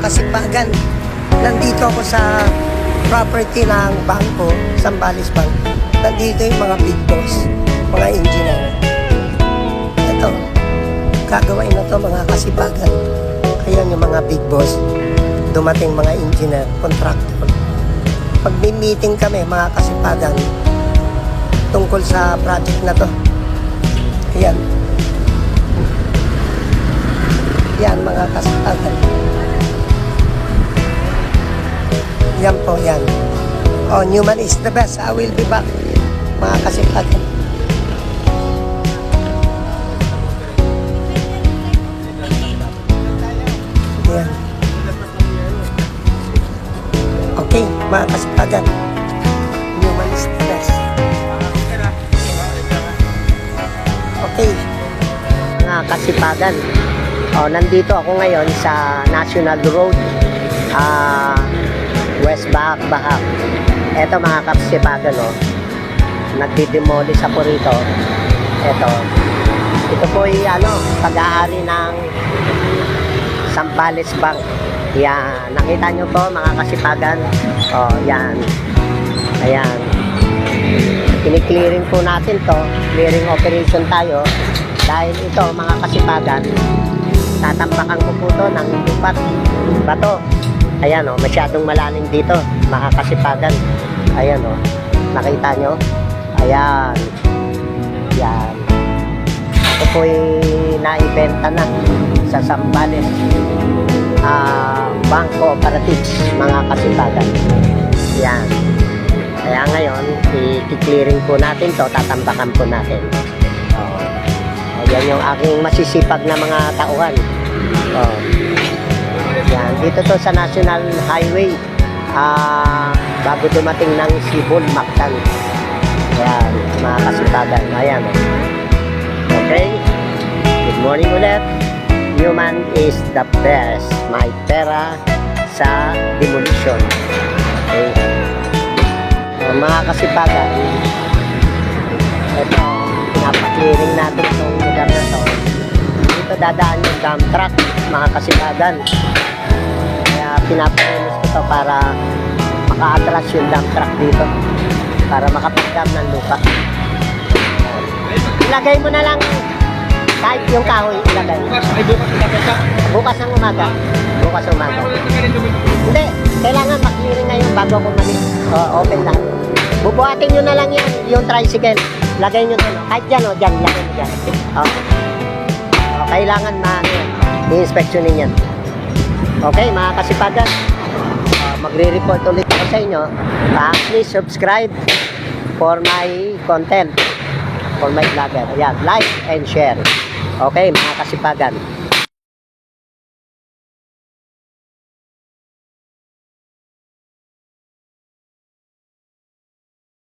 kasipagan, nandito ako sa property ng bangko, Zambales Bank. Nandito yung mga big boss, mga engineer. Ito, gagawin na to mga kasipagan. Ayan yung mga big boss, dumating mga engineer, contractor. Pag may meeting kami mga kasipagan tungkol sa project na to, ayan. Yan mga kasipagan. Yan po, yan. Oh, Newman is the best. I will be back. Mga kasipagan. Yan. Okay, mga kasipagan. Newman is the best. Okay. Mga kasipagan. Oh, nandito ako ngayon sa National Road, West Bahak. Eto mga kasipagan, oh. Nagdidemolish ako rito. Ito po ay pag-aari ng Zambales Bank. Yan, nakita nyo po mga kasipagan. Oh, yan. Ayan. Kini-clearing po natin to. Clearing operation tayo. Dahil ito mga kasipagan, tatambakan ko po to ng lupat, bato. Ayan o, masyadong malalim dito, mga kasipagan. Ayan o, nakita nyo? Ayan. Yan. Ito po'y naibenta na sa Zambales Bank Cooperatives, mga kasipagan. Yan. Kaya ngayon, i-clearing po natin to, tatambakan po natin. Yan yung aking masisipag na mga tauhan. Oh. Yan, dito to sa National Highway. Bago dumating ng Sibol, Mactan. Yan, mga kasipagan. Ayan. Okay. Good morning ulit. Newman is the best. May pera sa demolition. Okay. Mga kasipagan. Ito. Pinapa-clearing natin itong lugar na to. Dito dadaan yung dump truck, mga kasipagan. Kaya pinapalinis ko to para maka-atras yung dump truck dito, para makapagdam ng lupa. Ilagay mo na lang kahit yung kahoy, ilagay. Bukas ng umaga. Bukas ng umaga. Hindi, kailangan mag-clearing ngayon bago ako malis. Open na. Bubuhatin nyo na lang yan, yung tricycle. Lagay nyo doon. Kahit dyan, dyan. Lagay nyo dyan. Kailangan i-inspectionin yan. Okay, mga kasipagan. Magre-report ulit ako sa inyo. Please subscribe for my content. For my vlogger. Ayan, like and share. Okay, mga kasipagan.